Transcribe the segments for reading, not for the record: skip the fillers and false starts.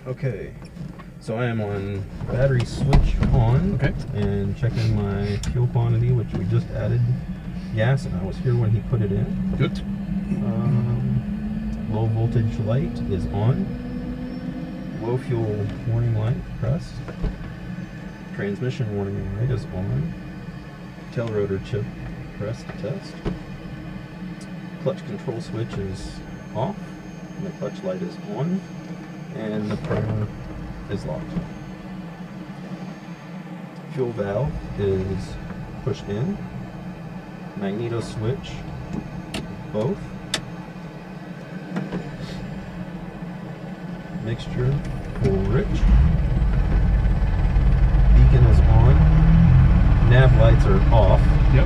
Okay, so I am on battery switch on. Okay. And checking my fuel quantity, which we just added gas, and I was here when he put it in. Good. Low voltage light is on. Low fuel warning light pressed. Transmission warning light is on. Tail rotor chip pressed to test. Clutch control switch is off. And the clutch light is on. And the primer is locked. Fuel valve is pushed in. Magneto switch, both. Mixture full rich. Beacon is on. Nav lights are off. Yep.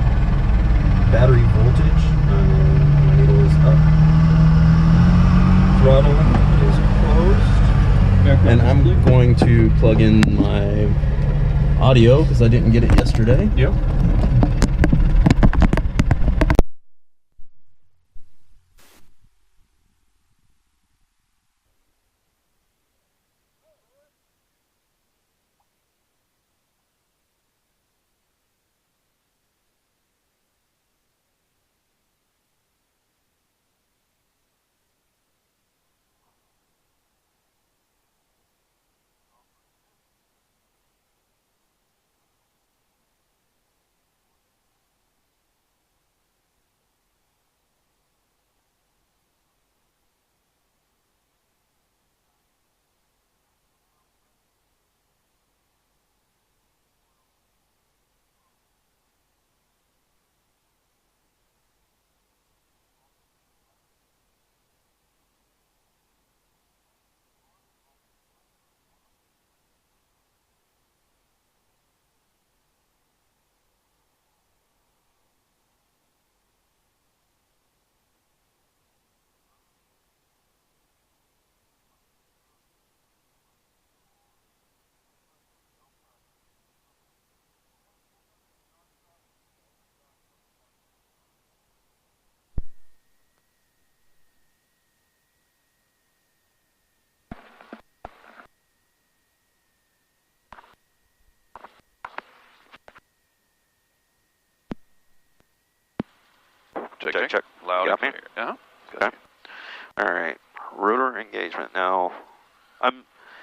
Battery voltage, magneto is up. Throttle is closed. And I'm going to plug in my audio because I didn't get it yesterday. Yep. Check. Loud and Got me? clear. Yeah. Okay. All right. Rotor engagement. Now,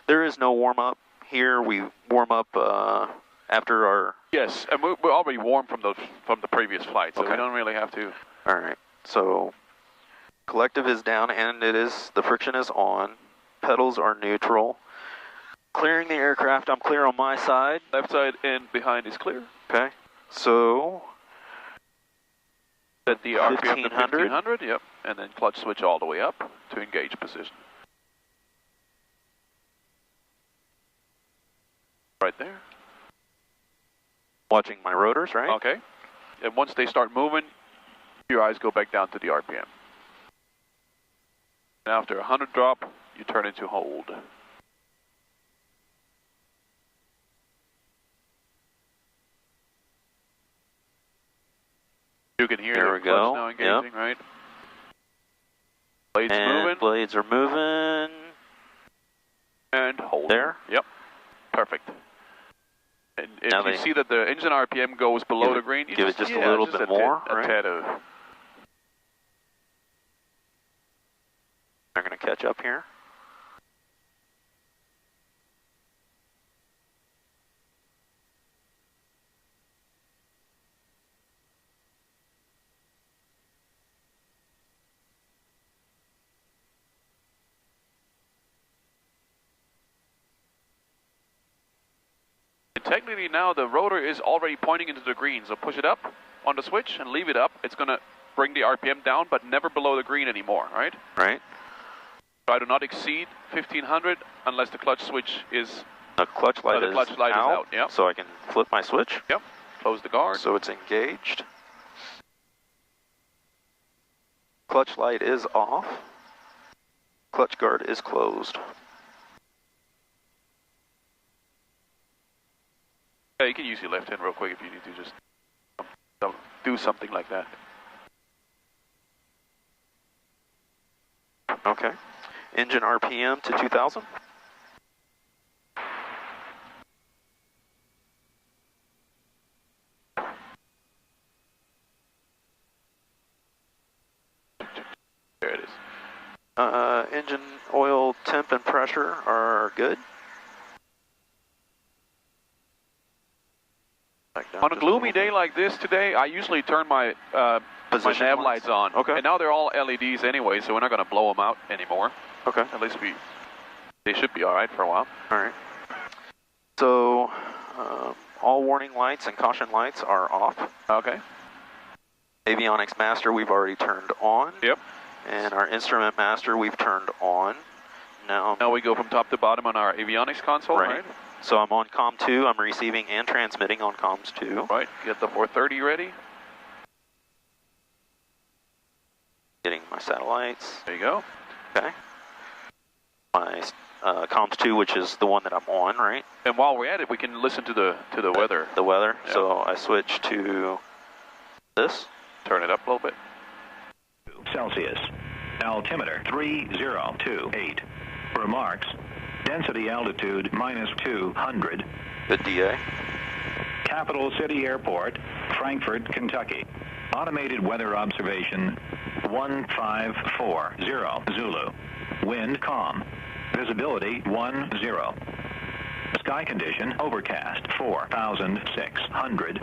there is no warm up here. We warm up after our. Yes, and we're already warm from the previous flight, so Okay. we don't really have to. All right. So, collective is down, and the friction is on. Pedals are neutral. Clearing the aircraft. I'm clear on my side. Left side and behind is clear. Okay. So. Set the RPM to 1500. 1500, yep, and then clutch switch all the way up to engage position. Right there. Watching my rotors, right? Okay. And once they start moving, your eyes go back down to the RPM. And after 100 drop, you turn into hold. You can hear There the we clutch go. now engaging, right? Blades And moving. blades are moving. And hold. There? Yep. Perfect. And if Now you see that the engine RPM goes below the green, you give it just a little bit more, a right? tad of. They're going to catch up here. Technically now the rotor is already pointing into the green, so push it up on the switch and leave it up. It's going to bring the RPM down, but never below the green anymore, right? Right. Try to not exceed 1500 unless the clutch switch is... The clutch light, the clutch light is out, yep. So I can flip my switch. Yep. Close the guard. So it's engaged. Clutch light is off. Clutch guard is closed. Yeah, you can use your left hand real quick if you need to just do something like that. Okay. Engine RPM to 2000. Engine oil temp and pressure are good. On a gloomy day like this today, I usually turn my Position nav lights? lights on. Okay. And now they're all LEDs anyway, so we're not going to blow them out anymore. Okay. At least they should be all right for a while. All right. So, all warning lights and caution lights are off. Okay. Avionics master we've already turned on. Yep. And our instrument master we've turned on. Now we go from top to bottom on our avionics console, right? So I'm on COM 2, I'm receiving and transmitting on COMS 2. Right, get the 430 ready. Getting my satellites. There you go. Okay. My COMS 2, which is the one that I'm on, right? And while we're at it, we can listen to the weather. The weather. Yep. So I switch to this. Turn it up a little bit. Celsius. Altimeter 3028. Remarks. Density altitude -200. Good DA. Capital City Airport, Frankfort, Kentucky. Automated weather observation 1540 Zulu. Wind calm. Visibility 10. Sky condition overcast 4600.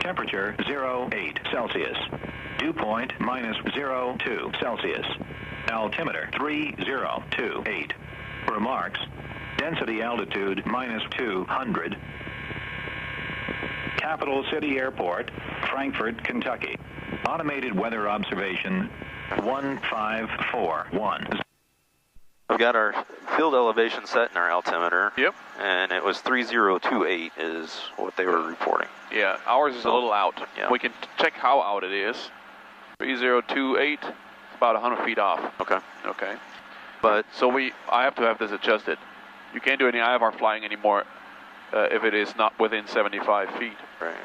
Temperature 08 Celsius. Dew point -02 Celsius. Altimeter 3028. Remarks. Density altitude -200. Capital City Airport, Frankfort, Kentucky. Automated weather observation 1541. I've got our field elevation set in our altimeter. Yep. And it was 3028 is what they were reporting. Yeah, ours is a little out. Yeah. We can check how out it is. 3028, about 100 feet off. Okay. Okay. But So I have to have this adjusted. You can't do any IFR flying anymore if it is not within 75 feet. right.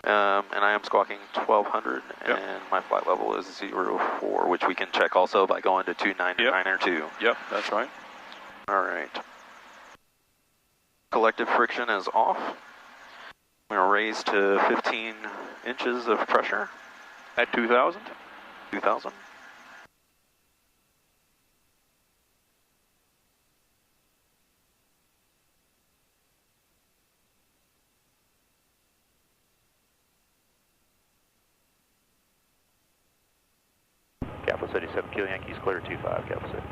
And I am squawking 1200, Yep. and my flight level is 04, which we can check also by going to 299 or 2. Yep, that's right. All right. Collective friction is off. I'm going to raise to 15 inches of pressure. At 2,000? 2,000. Capital City 7 Kilo Yankees, clear 25, Capital City.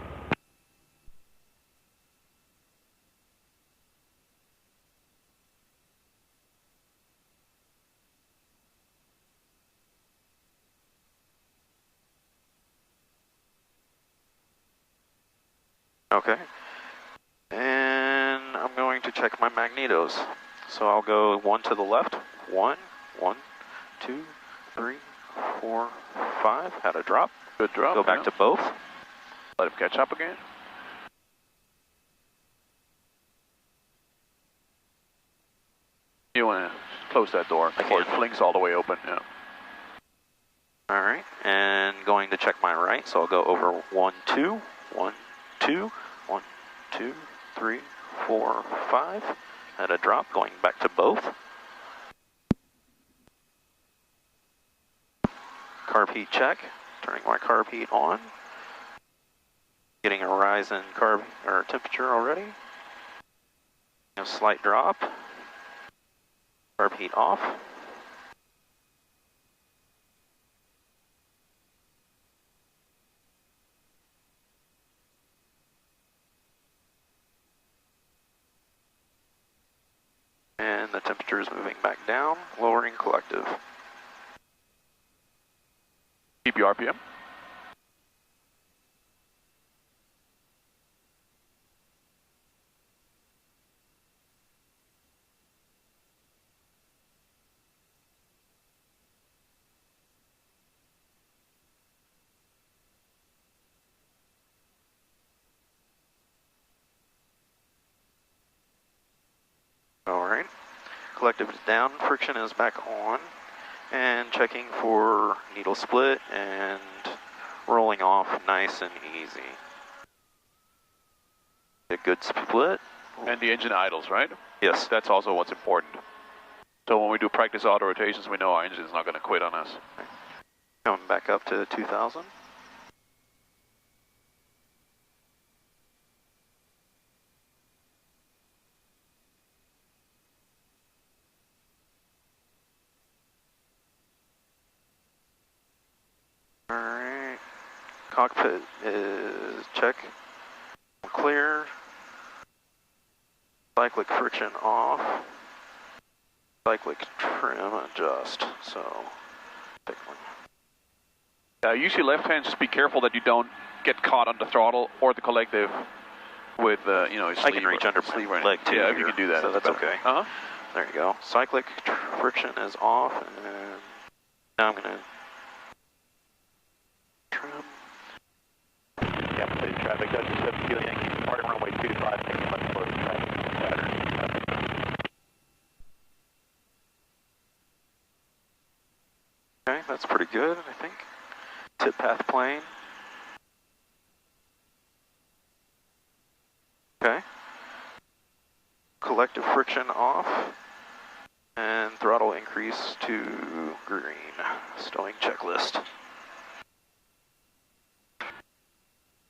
Okay. And I'm going to check my magnetos. So I'll go 1 to the left. 1, 1, 2, 3, 4, 5. Had a drop. Good drop. Go back to both. Let him catch up again. You want to close that door before it flings all the way open. Yeah. All right. And going to check my right. So I'll go over 1, 2, 1, 2, 1, 2, 3, 4, 5. Had a drop. Going back to both. Carb heat check. Turning my carb heat on. Getting a rise in carb or temperature already. A slight drop. Carb heat off. And the temperature is moving back down, lowering collective. Keep your RPM. Alright. Collective is down, friction is back on, and checking for needle split and rolling off nice and easy. A good split. And the engine idles, right? Yes. That's also what's important. So when we do practice auto rotations, we know our engine's not going to quit on us. Coming back up to 2,000. Alright. Cockpit is check. Clear. Cyclic friction off. Cyclic trim adjust. So, pick one. Usually left hand, just be careful that you don't get caught on the throttle or the collective with, you know, I can reach under my leg too. Yeah, if you can do that. So that's okay. Uh-huh. There you go. Cyclic friction is off, and now I'm going to trim. Captain City traffic, Dutch 7 Kilo Yankee, departing runway 25, taking left close traffic pattern. Okay, that's pretty good, I think. Tip path plane. Okay. Collective friction off. And throttle increase to green. Stowing checklist.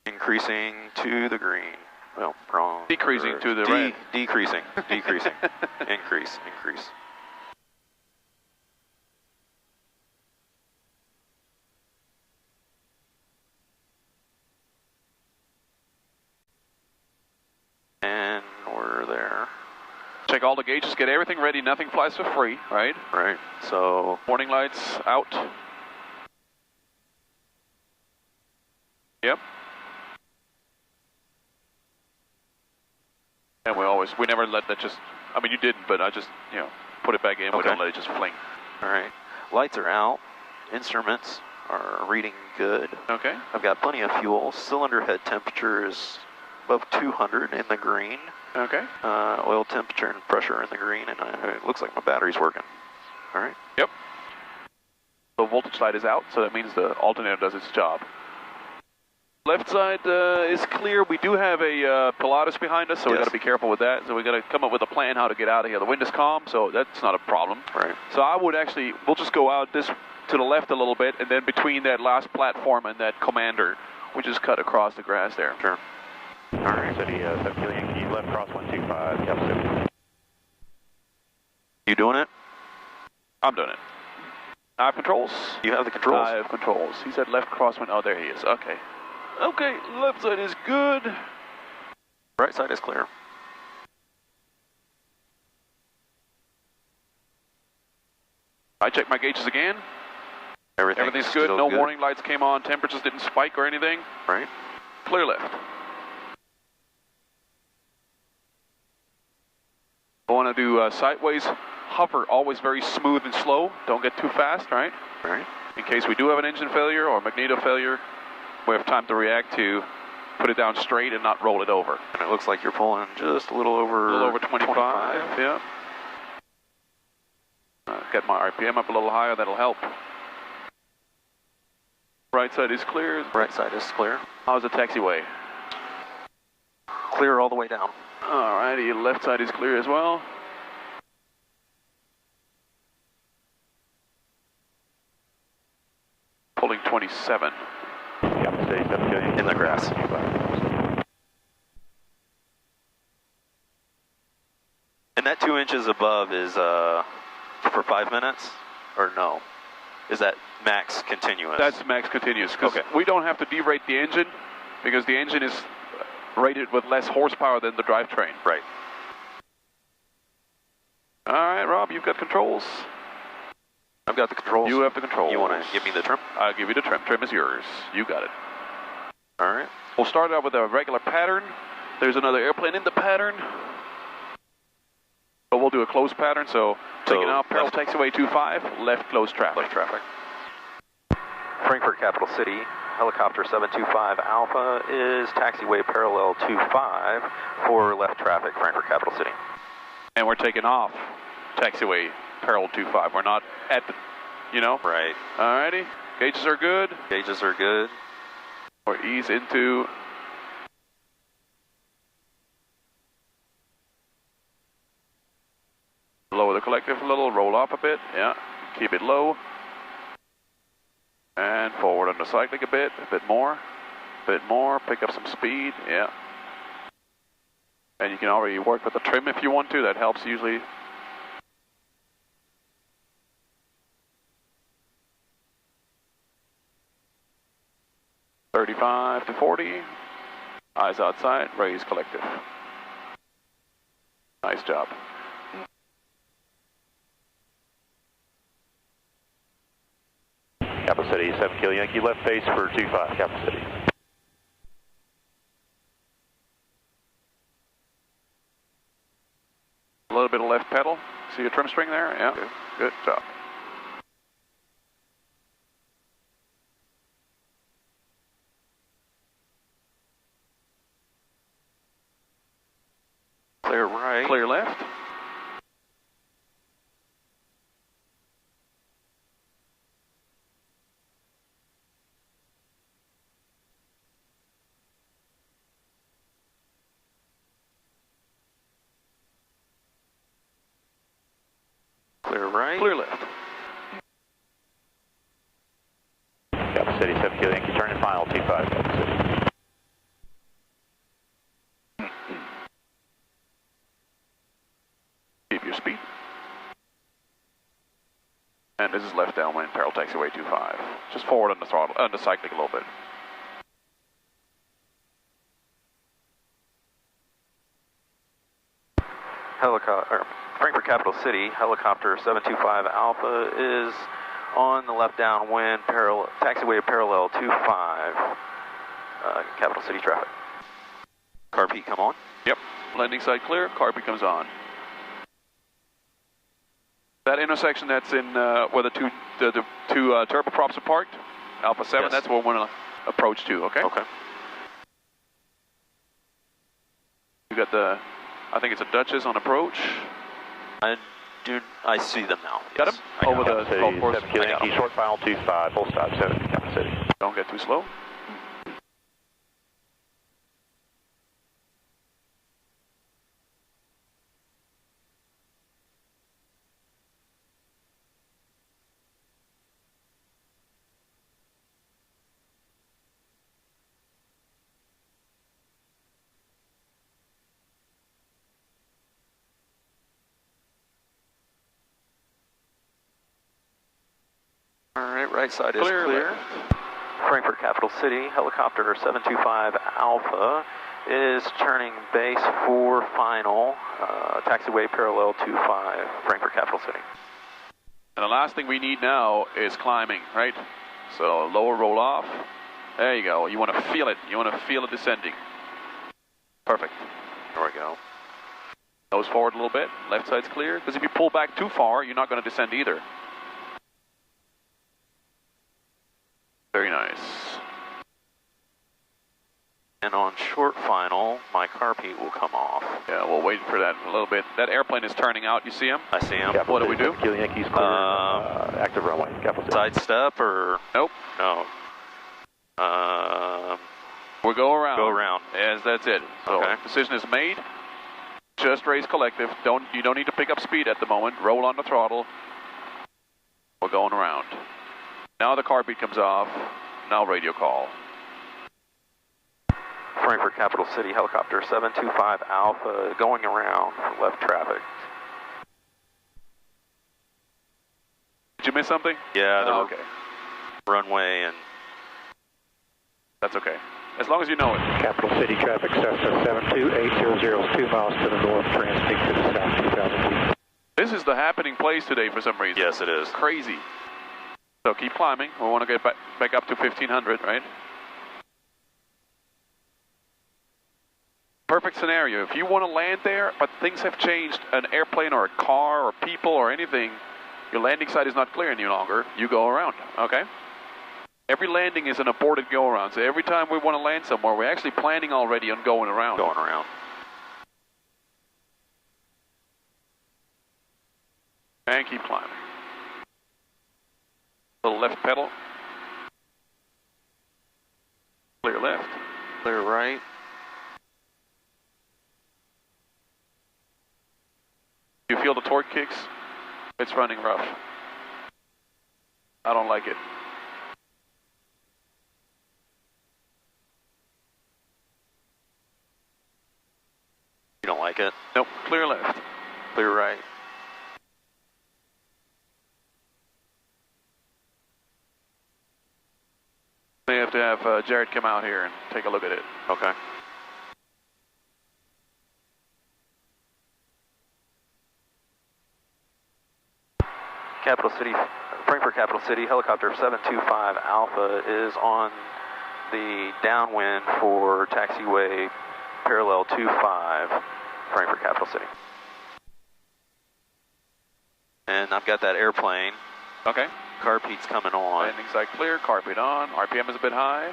Increasing to the green. Well, wrong. Decreasing to the red. Decreasing. Increase. And we're there. Check all the gauges, get everything ready, nothing flies for free, right? Right, so Warning lights out. Yep. And we never let that just, I mean you didn't, but I just, you know, put it back in, we don't let it just fling. Alright, lights are out, instruments are reading good. Okay. I've got plenty of fuel, cylinder head temperature is above 200 in the green. Okay. Oil temperature and pressure in the green, and it looks like my battery's working. Alright. Yep. The voltage light is out, so that means the alternator does its job. Left side is clear. We do have a Pilatus behind us, so we got to be careful with that. So we got to come up with a plan how to get out of here. The wind is calm, so that's not a problem. Right. So I would actually, we'll just go out this to the left a little bit, and then between that last platform and that commander, we just cut across the grass there. Sure. Alright, City 7 Kilo Yankee, left cross 125, Captain City. You doing it? I'm doing it. I have controls. You have the controls? I have controls. He said left crosswind. Oh, there he is. Okay. Okay, left side is good. Right side is clear. I checked my gauges again. Everything's good. No good. warning lights came on. Temperatures didn't spike or anything. Right. Clear left. I want to do sideways hover, always very smooth and slow. Don't get too fast, right? Right. In case we do have an engine failure or magneto failure, we have time to react to put it down straight and not roll it over. And it looks like you're pulling just a little over 25. Yeah. Get my RPM up a little higher, that'll help. Right side is clear. Right side is clear. How's the taxiway? Clear all the way down. Alrighty, left side is clear as well. Pulling 27. Captain City 7 Kilo Yankee, In the grass. 25. And that 2 inches above is for 5 minutes? Or no? Is that max continuous? That's max continuous, because Okay. we don't have to derate the engine, because the engine is rated with less horsepower than the drivetrain. Right. Alright, Rob, you've got controls. I've got the controls. You have the controls. You want to give me the trim? I'll give you the trim. Trim is yours. You got it. Alright. We'll start out with a regular pattern. There's another airplane in the pattern. But we'll do a closed pattern, so taking out parallel taxiway 25, left closed traffic. Left traffic. Frankfurt Capital City, helicopter 725 Alpha is taxiway parallel 25 for left traffic, Frankfurt Capital City. And we're taking off taxiway parallel 25. We're not at the, you know? Right. Alrighty. Gauges are good. Gauges are good. Or ease into. Lower the collective a little, roll off a bit, yeah. Keep it low. And forward on the cyclic a bit more, pick up some speed, yeah. And you can already work with the trim if you want to, that helps usually. 35 to 40. Eyes outside, raise collective. Nice job. Capital City, 7 Kilo Yankee, left face for 25, Capital City. A little bit of left pedal. See your trim string there? Yeah, good job. Clear right. Clear left. Clear right. Clear left. Capital City, 7 Kilo Yankee, turn and final, T5, Capital City. Keep your speed. And this is left downwind, parallel taxiway 25. Just forward on the throttle, on the cyclic a little bit. Helicopter, Frankfurt Capital City, helicopter 725 Alpha is on the left downwind, taxiway parallel 25, Capital City traffic. Carb heat come on. Yep. Landing side clear, carb heat comes on. That intersection that's in where the two turboprops are parked, Alpha 7, Yes. that's where we're going to approach to, okay? Okay. You got the, I think it's a Duchess on approach. I see them now. Got Yes. him? I got Over them. the golf course. 7 Kilo Yankee, short final, 25, full stop, 7, Capital City. Don't get too slow. All right, right side is Clear clear. Frankfurt Capital City, helicopter 725 Alpha is turning base for final, taxiway parallel 25, Frankfurt Capital City. And the last thing we need now is climbing, right? So lower roll off. There you go. You want to feel it. You want to feel it descending. Perfect. There we go. Nose forward a little bit. Left side's clear. Because if you pull back too far, you're not going to descend either. Very nice. And on short final, my carb heat will come off. Yeah, we'll wait for that a little bit. That airplane is turning out. You see him? I see him. What do we do? 7 Kilo Yankees, clear, active runway, Capital City. Side step or? Nope. No. We'll go around. Go around. Yes, that's it. So Okay. decision is made. Just raise collective. You don't need to pick up speed at the moment. Roll on the throttle. We're going around. Now the carb beat comes off. Now radio call. Frankfurt Capital City, helicopter 725 Alpha going around for left traffic. Did you miss something? Yeah, the Oh, okay. runway and That's okay. As long as you know it. Capital City traffic, Cessna 72800, 2 miles to the north, transting to the south, 2000 feet. This is the happening place today for some reason. yes, it is. Crazy. So keep climbing. We want to get back up to 1500, right? Perfect scenario. If you want to land there, but things have changed, an airplane or a car or people or anything, your landing site is not clear any longer, you go around, okay? Every landing is an aborted go-around. So every time we want to land somewhere, we're actually planning already on going around. Going around. And keep climbing. Little left pedal. Clear left. Clear right. You feel the torque kicks? It's running rough. I don't like it. You don't like it? Nope, clear left. Clear right. They have to have Jared come out here and take a look at it. Okay. Capital City, Frankfurt Capital City, helicopter 725 Alpha is on the downwind for taxiway parallel 25, Frankfurt Capital City. And I've got that airplane. Okay. Carb heat's coming on. Landing site clear, carpet on, RPM is a bit high.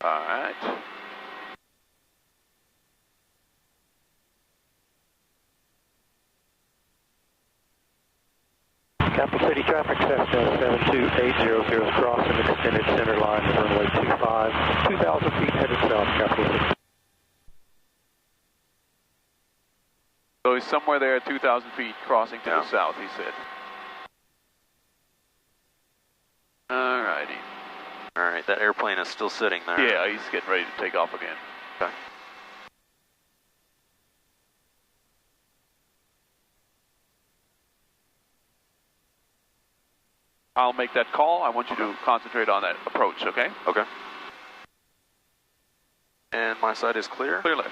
Alright. Capital City traffic, Cessna 72800 crossing extended center line of runway 25, 2,000 feet headed south, Capital City. So he's somewhere there at 2,000 feet crossing to the south, he said. Alrighty. Alright, that airplane is still sitting there. Yeah, he's getting ready to take off again. Okay. I'll make that call. I want you to concentrate on that approach, okay? Okay. And my side is clear? Clear left.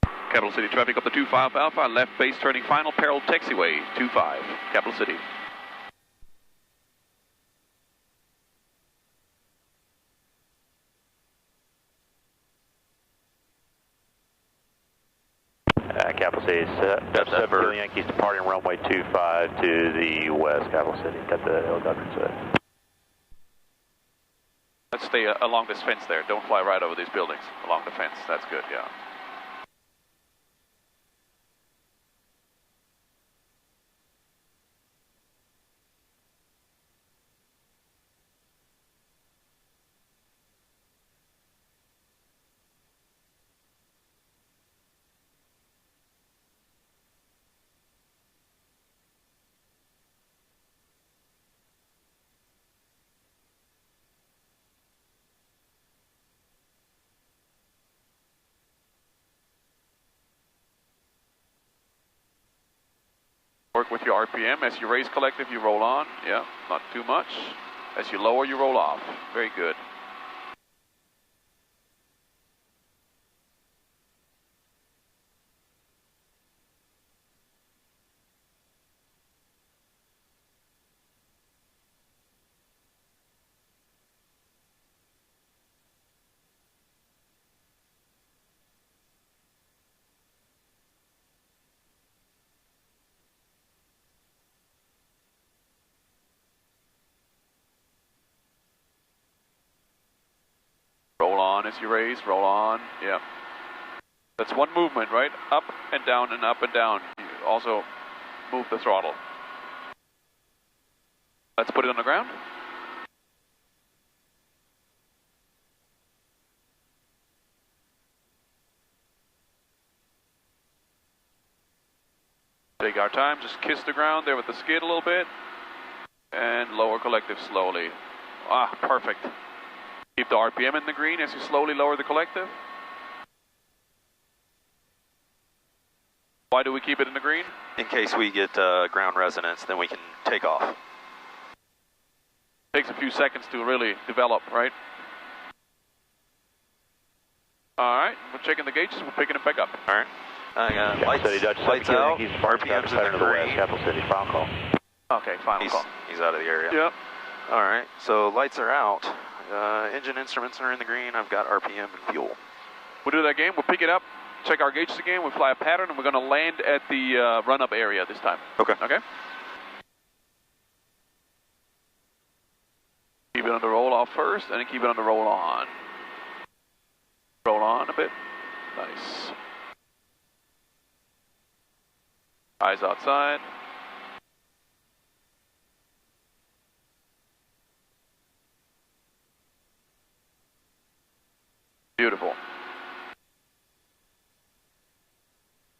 Capital City traffic up to 25 Alpha, left base turning final, parallel taxiway 25, Capital City. Capital City, that's Kilo Yankees departing runway 25 to the west, Capital City. Got the helicopter set. Let's stay along this fence there. Don't fly right over these buildings. Along the fence. That's good, yeah. Work with your RPM. As you raise collective, you roll on. Yeah, not too much. As you lower, you roll off. Very good. Roll on as you raise, roll on, yeah. That's one movement, right? Up and down and up and down. You also move the throttle. Let's put it on the ground. Take our time, just kiss the ground there with the skid a little bit. And lower collective slowly. Ah, perfect. Keep the RPM in the green as you slowly lower the collective. Why do we keep it in the green? In case we get ground resonance, then we can take off. Takes a few seconds to really develop, right? Alright, we're checking the gauges, we're picking it back up. Alright. Lights out, RPM's in the green. Capital City, final call. Okay, final call. He's out of the area. Yep. Alright, so lights are out. Engine instruments are in the green. I've got RPM and fuel. We'll do that again. We'll pick it up, check our gauges again. We'll fly a pattern, and we're going to land at the run-up area this time. Okay. Okay? Keep it on the roll-off first, and then keep it on the roll-on. Roll on a bit. Nice. Eyes outside. Beautiful.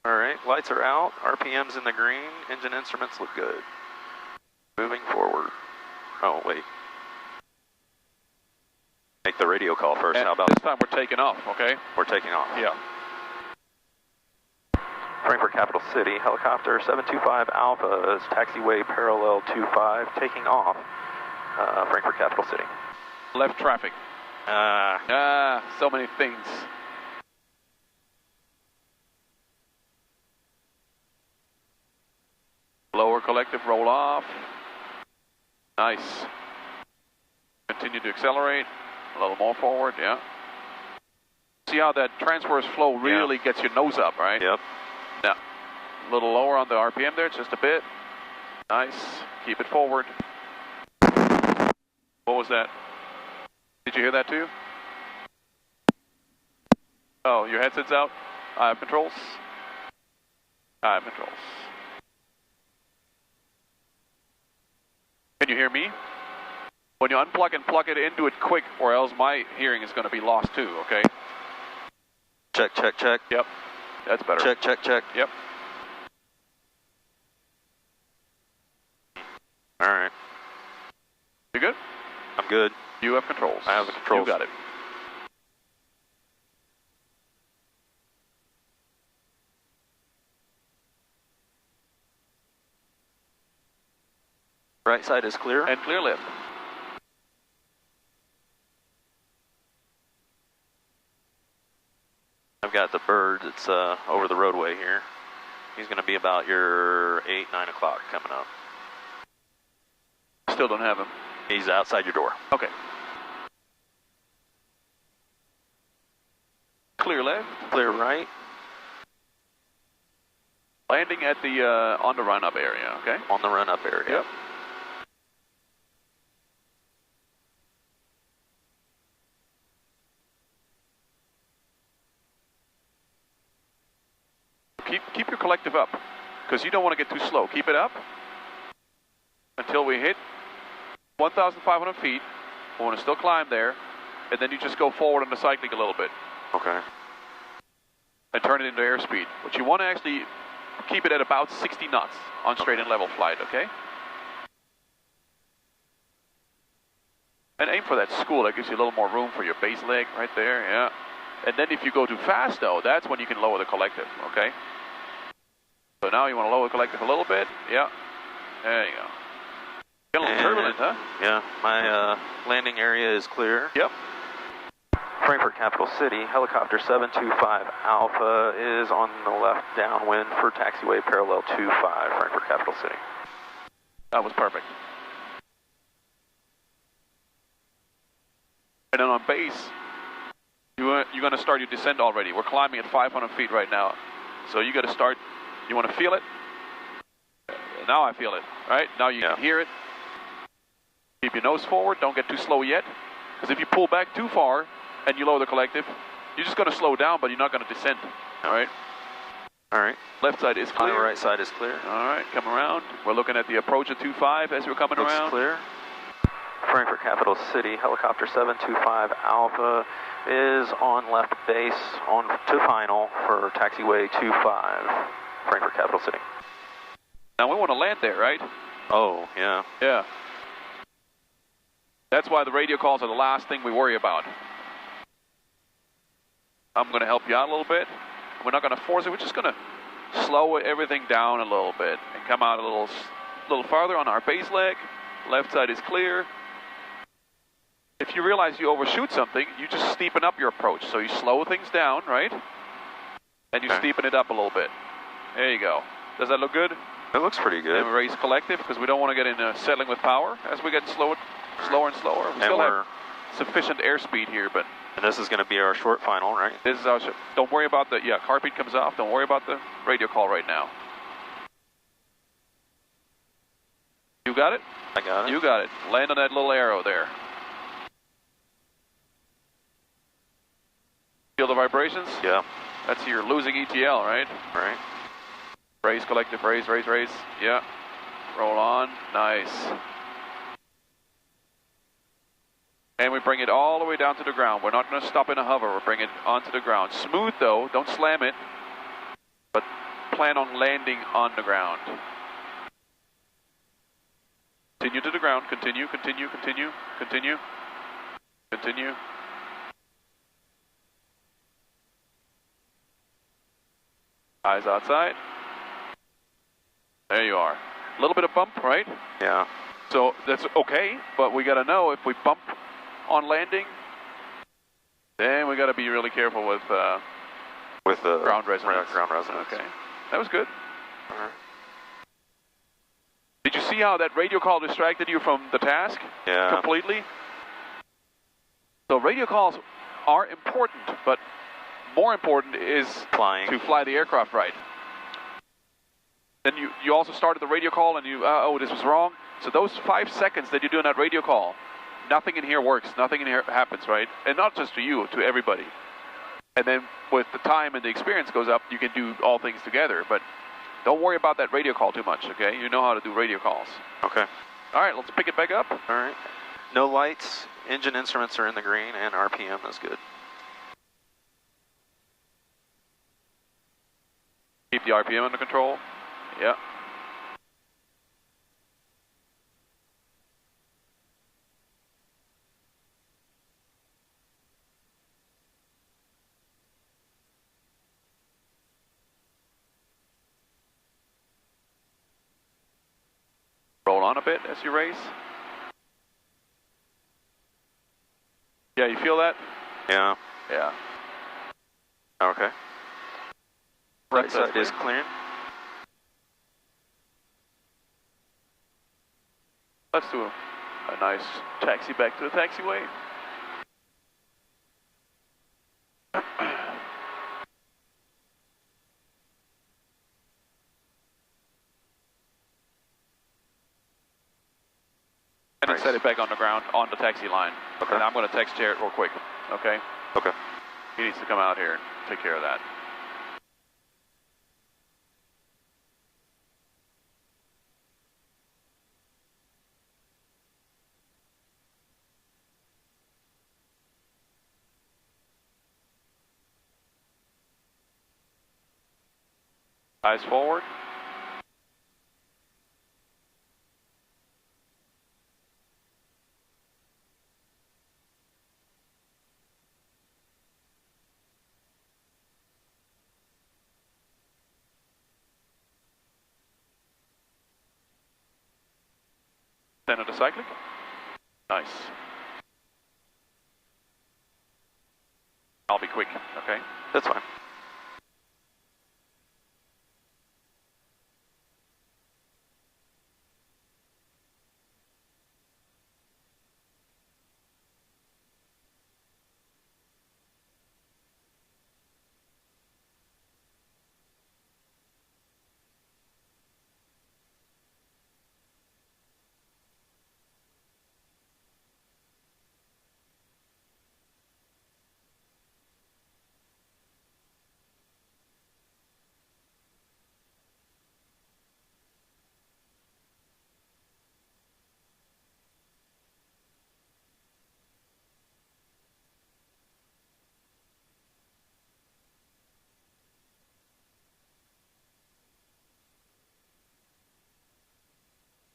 Alright, lights are out, RPM's in the green, engine instruments look good. Moving forward. Oh, wait. Make the radio call first. And how about this time we're taking off, okay? We're taking off. Yeah. Frankfurt Capital City, helicopter 725 Alpha is taxiway parallel 25, taking off. Frankfurt Capital City. Left traffic. So many things. Lower collective, roll off. Nice. Continue to accelerate. A little more forward, yeah. See how that transverse flow really gets your nose up, right? Yep. Yeah. A little lower on the RPM there, just a bit. Nice. Keep it forward. What was that? Did you hear that too? Oh, your headset's out? I have controls. I have controls. Can you hear me? When you unplug and plug it into it quick, or else my hearing is going to be lost too, okay? Check, check, check. Yep. That's better. Check, check, check. Yep. All right. You good? I'm good. You have controls. I have the controls. You got it. Right side is clear. And clear left. I've got the bird that's over the roadway here. He's going to be about your 8, 9 o'clock coming up. Still don't have him. He's outside your door. Okay. Clear left. Clear right. Landing at the on the run-up area, okay? On the run-up area. Yep. Keep your collective up, because you don't want to get too slow. Keep it up until we hit 1,500 feet. We want to still climb there, and then you just go forward on the cycling a little bit. Okay. And turn it into airspeed. But you want to actually keep it at about 60 knots on straight and level flight, okay? And aim for that school. That gives you a little more room for your base leg right there, yeah. And then if you go too fast, though, that's when you can lower the collective, okay? So now you want to lower the collective a little bit. Yeah. There you go. Get a little turbulent, huh? Yeah. My landing area is clear. Yep. Frankfurt Capital City, helicopter 725 Alpha is on the left downwind for taxiway parallel 25, Frankfurt Capital City. That was perfect. And then on base, you're going to start your descent already. We're climbing at 500 feet right now. So you got to start, you want to feel it? Now I feel it, right? Now you can hear it. Keep your nose forward, don't get too slow yet. Because if you pull back too far and you lower the collective, you're just going to slow down, but you're not going to descend, all right? All right. Left side is clear. The right side is clear. All right, come around. We're looking at the approach of 25 as we're coming Looks around. Clear. Frankfurt Capital City, helicopter 725 Alpha is on left base on to final for taxiway 25, Frankfurt Capital City. Now we want to land there, right? Oh, yeah. Yeah. That's why the radio calls are the last thing we worry about. I'm going to help you out a little bit. We're not going to force it. We're just going to slow everything down a little bit and come out a little farther on our base leg. Left side is clear. If you realize you overshoot something, you just steepen up your approach. So you slow things down, right? And you steepen it up a little bit. There you go. Does that look good? It looks pretty good. And we raise collective because we don't want to get into settling with power as we get slower and slower. We still have sufficient airspeed here, but... And this is going to be our short final, right? This is our... Don't worry about the... Yeah, car beat comes off. Don't worry about the radio call right now. You got it? I got it. You got it. Land on that little arrow there. Feel the vibrations? Yeah. That's your losing ETL, right? Right. Raise, collective, raise. Yeah. Roll on. Nice. And we bring it all the way down to the ground. We're not going to stop in a hover. We're bringing it onto the ground. Smooth, though. Don't slam it. But plan on landing on the ground. Continue to the ground. Continue. Eyes outside. There you are. A little bit of bump, right? Yeah. So that's okay, but we got to know if we bump on landing, then we got to be really careful with the ground resonance. Ground resonance. Okay, that was good. All right. Did you see how that radio call distracted you from the task? Yeah. Completely? So radio calls are important, but more important is Flying. to fly the aircraft right. Then you also started the radio call and you, oh, this was wrong. So those 5 seconds that you're doing that radio call, nothing in here works, nothing in here happens, right? And not just to you, to everybody. And then with the time and the experience goes up, you can do all things together. But don't worry about that radio call too much, okay? You know how to do radio calls. Okay. All right, let's pick it back up. All right. No lights, engine instruments are in the green, and RPM is good. Keep the RPM under control. Yeah. Roll on a bit as you race. Yeah, you feel that? Yeah. Yeah. Okay. Right side is clearing. Let's do a nice taxi back to the taxiway. And then set it back on the ground, on the taxi line. Okay. And I'm going to text Jared real quick, okay? Okay. He needs to come out here and take care of that. Eyes forward. Center to cyclic. Nice. I'll be quick, okay? That's fine.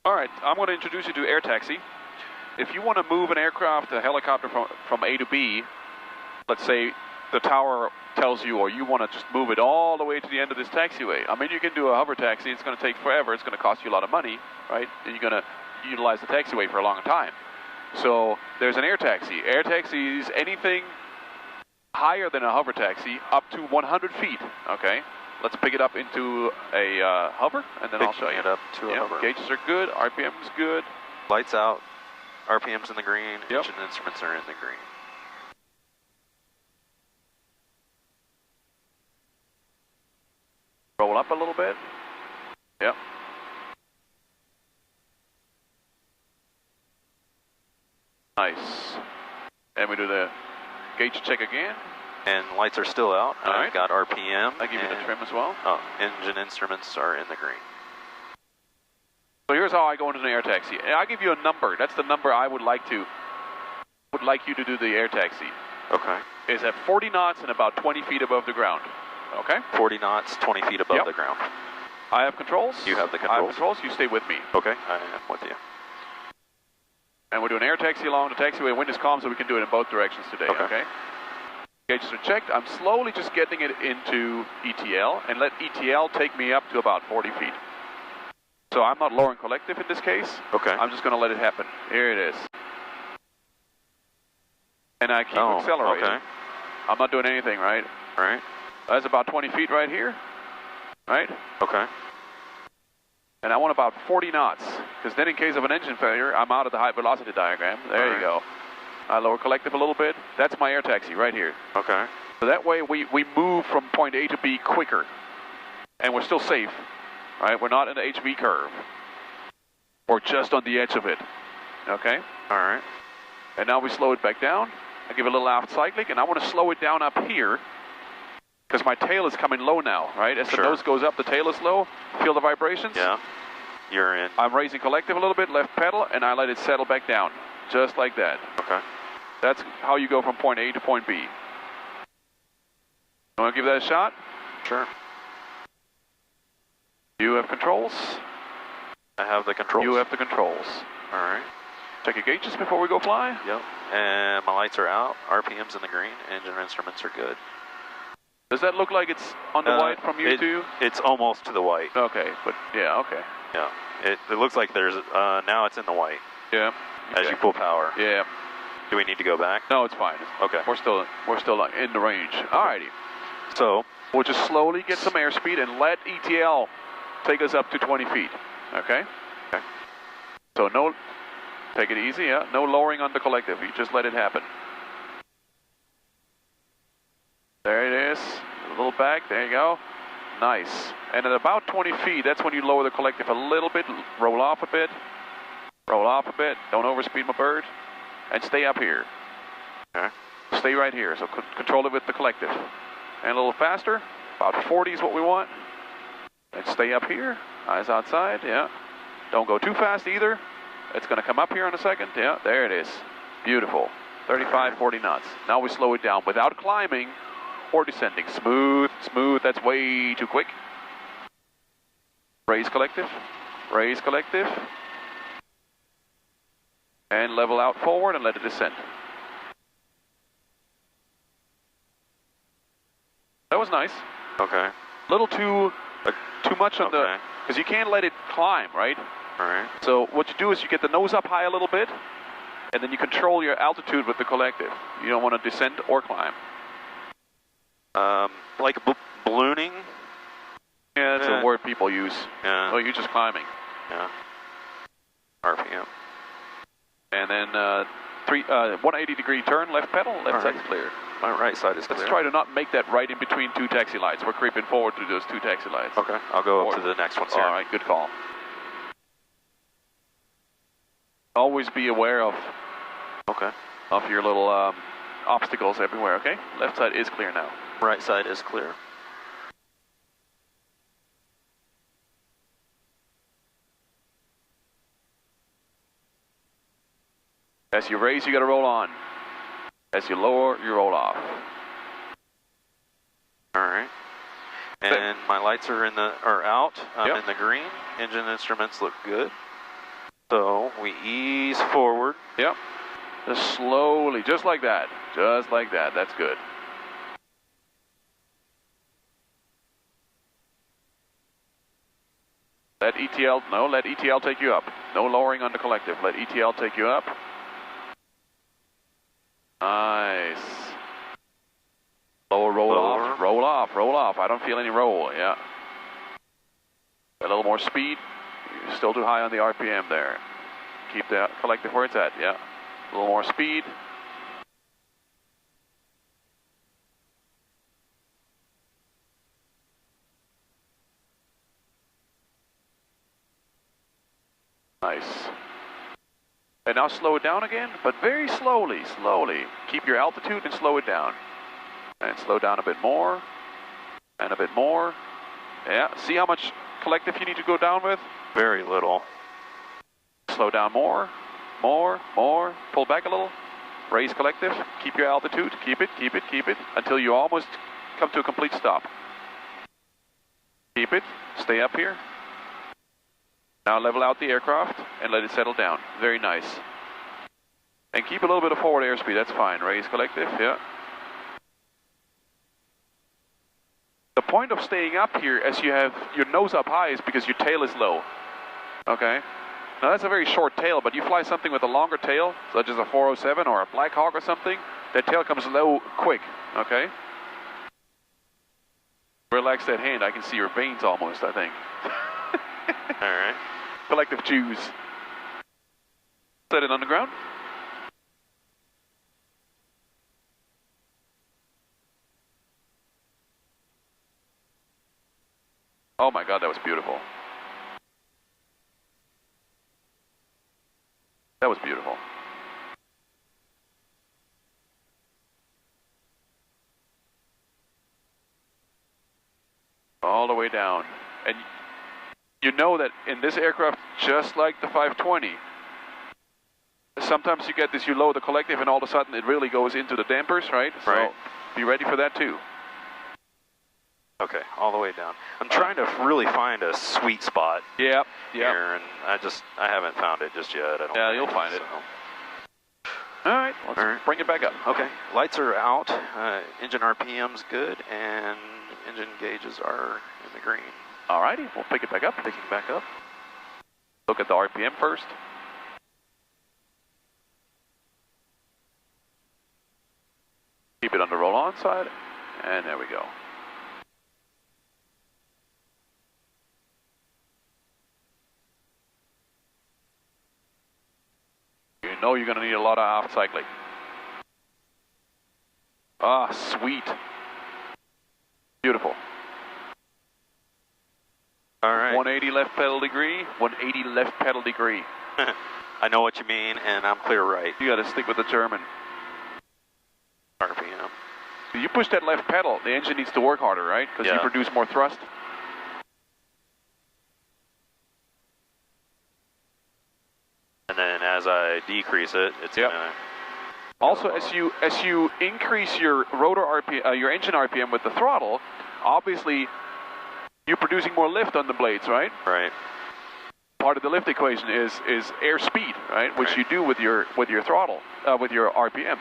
All right, I'm going to introduce you to air taxi. If you want to move an aircraft, a helicopter from A to B, let's say the tower tells you, or you want to just move it all the way to the end of this taxiway. I mean, you can do a hover taxi. It's going to take forever. It's going to cost you a lot of money, right? And you're going to utilize the taxiway for a long time. So there's an air taxi. Air taxi is anything higher than a hover taxi up to 100 feet, okay? Let's pick it up into a hover, and then I'll show you. It up to a hover. Gauges are good, RPM's good. Lights out, RPM's in the green, Yep. engine instruments are in the green. Roll up a little bit. Yep. Nice. And we do the gauge check again. And lights are still out. All I've right. got RPM. I give you the trim as well. Oh, engine instruments are in the green. So here's how I go into an air taxi. And I'll give you a number. That's the number I would like you to do the air taxi. Okay. Is at 40 knots and about 20 feet above the ground. Okay? 40 knots, 20 feet above Yep. the ground. I have controls. You have the I have controls. controls. You stay with me. Okay, I am with you. And we're doing air taxi along the taxiway. Wind is calm, so we can do it in both directions today. Okay. Okay? Gauges are checked. I'm slowly just getting it into ETL, and let ETL take me up to about 40 feet. So I'm not lowering collective in this case. Okay. I'm just going to let it happen. Here it is. And I keep accelerating. Okay. I'm not doing anything, right? Right. That's about 20 feet right here, right? Okay. And I want about 40 knots, because then in case of an engine failure, I'm out of the high velocity diagram. There you go. I lower collective a little bit. That's my air taxi right here. Okay. So that way we move from point A to B quicker, and we're still safe, right? We're not in the HV curve. We're just on the edge of it, okay? All right. And now we slow it back down. I give it a little aft cyclic, and I want to slow it down up here, because my tail is coming low now, right? As the nose goes up, the tail is low. Feel the vibrations? Yeah. You're in. I'm raising collective a little bit, left pedal, and I let it settle back down, just like that. Okay. That's how you go from point A to point B. You want to give that a shot? Sure. You have controls. I have the controls. You have the controls. All right. Check your gauges before we go fly. Yep. And my lights are out. RPM's in the green. Engine instruments are good. Does that look like it's on the white from you too? It's almost to the white. Okay, but yeah, okay. Yeah. It looks like there's, now it's in the white. Yeah. As you pull power. Yeah. Do we need to go back? No, it's fine. Okay. We're still in the range. Alrighty. So we'll just slowly get some airspeed and let ETL take us up to 20 feet. Okay? Okay. So take it easy, yeah. No lowering on the collective. You just let it happen. There it is. A little back. There you go. Nice. And at about 20 feet, that's when you lower the collective a little bit. Roll off a bit. Roll off a bit. Don't overspeed my bird. And stay up here. Okay. Stay right here. So control it with the collective. And a little faster. About 40 is what we want. And stay up here. Eyes outside. Yeah. Don't go too fast either. It's going to come up here in a second. Yeah. There it is. Beautiful. 35, 40 knots. Now we slow it down without climbing or descending. Smooth, smooth. That's way too quick. Raise collective. Raise collective. And level out forward and let it descend. That was nice. Okay. A little too much on the, because you can't let it climb, right? All right. So what you do is you get the nose up high a little bit, and then you control your altitude with the collective. You don't want to descend or climb. Like ballooning? Yeah, that's a word people use. Yeah. Oh, you're just climbing. Yeah. RPM. And then 180-degree turn, left pedal, left side's clear. My right side is clear. Let's try to not make that right in between two taxi lights. We're creeping forward through those two taxi lights. Okay, I'll go up to the next ones here. All right, good call. Always be aware of your little obstacles everywhere, okay? Left side is clear now. Right side is clear. As you raise, you got to roll on. As you lower, you roll off. All right. And my lights are out. I'm in the green. Engine instruments look good. So we ease forward. Yep. Just slowly, just like that. Just like that. That's good. Let ETL take you up. No lowering on the collective. Let ETL take you up. Nice. Lower, roll off, roll off, roll off. I don't feel any roll, yeah. A little more speed. You're still too high on the RPM there. Keep the collective where it's at, yeah. A little more speed. Nice. And now slow it down again, but very slowly, slowly. Keep your altitude and slow it down. And slow down a bit more, and a bit more. Yeah, see how much collective you need to go down with? Very little. Slow down more, more, more. Pull back a little. Raise collective. Keep your altitude. Keep it, keep it, keep it, until you almost come to a complete stop. Keep it. Stay up here. Now level out the aircraft and let it settle down. Very nice. And keep a little bit of forward airspeed. That's fine. Raise collective. Yeah. The point of staying up here as you have your nose up high is because your tail is low. Okay. Now that's a very short tail, but you fly something with a longer tail, such as a 407 or a Black Hawk or something, that tail comes low quick, okay? Relax that hand, I can see your veins almost, I think. All right. Collective Hughes. Set it on the ground. Oh my God, that was beautiful. That was beautiful. All the way down. And you know that in this aircraft, just like the 520, sometimes you get this, you lower the collective and all of a sudden it really goes into the dampers, right? Right. So be ready for that too. Okay, all the way down. I'm trying to really find a sweet spot Yep, here, and I haven't found it just yet. I don't Yeah, think, you'll find it. So. All right, let's bring it back up. Okay, lights are out, engine RPM's good, and engine gauges are in the green. All righty, we'll pick it back up. Picking back up. Look at the RPM first. Keep it on the roll-on side, and there we go. You know you're going to need a lot of aft cycling. Ah, sweet. Beautiful. All right. 180 left pedal degree, 180 left pedal degree. I know what you mean, and I'm clear right. You got to stick with the German. RPM. You push that left pedal, the engine needs to work harder, right? Because you produce more thrust. And then as I decrease it, it's gonna. Also, as you increase your rotor RPM, your engine RPM with the throttle, obviously you're producing more lift on the blades, right? Right. Part of the lift equation is air speed, right? Which you do with your throttle, with your RPM.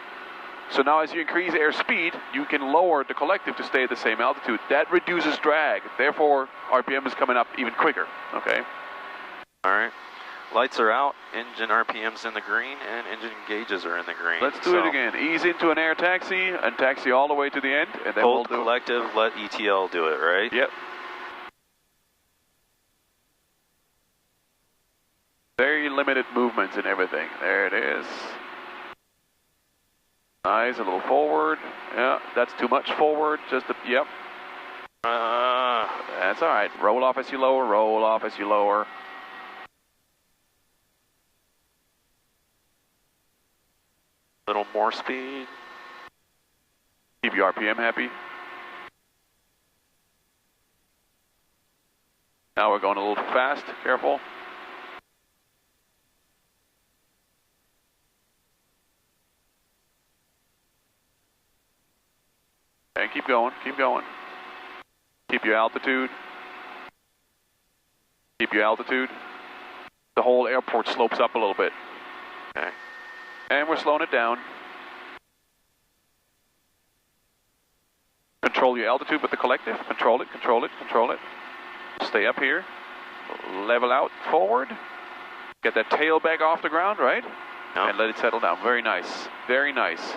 So now as you increase air speed, you can lower the collective to stay at the same altitude. That reduces drag. Therefore, RPM is coming up even quicker, okay? All right. Lights are out, engine RPM's in the green, and engine gauges are in the green. Let's do it again. Ease into an air taxi and taxi all the way to the end, and then Hold we'll do collective, let ETL do it, right? Yep. Very limited movements and everything. There it is. Nice, a little forward. Yeah, that's too much forward. Just a, yep. That's all right. Roll off as you lower, roll off as you lower. Little more speed. Keep your RPM happy. Now we're going a little too fast. Careful. And keep going, keep going. Keep your altitude. Keep your altitude. The whole airport slopes up a little bit. Okay. And we're slowing it down. Control your altitude with the collective. Control it, control it, control it. Stay up here. Level out forward. Get that tail back off the ground, right? Yep. And let it settle down. Very nice. Very nice.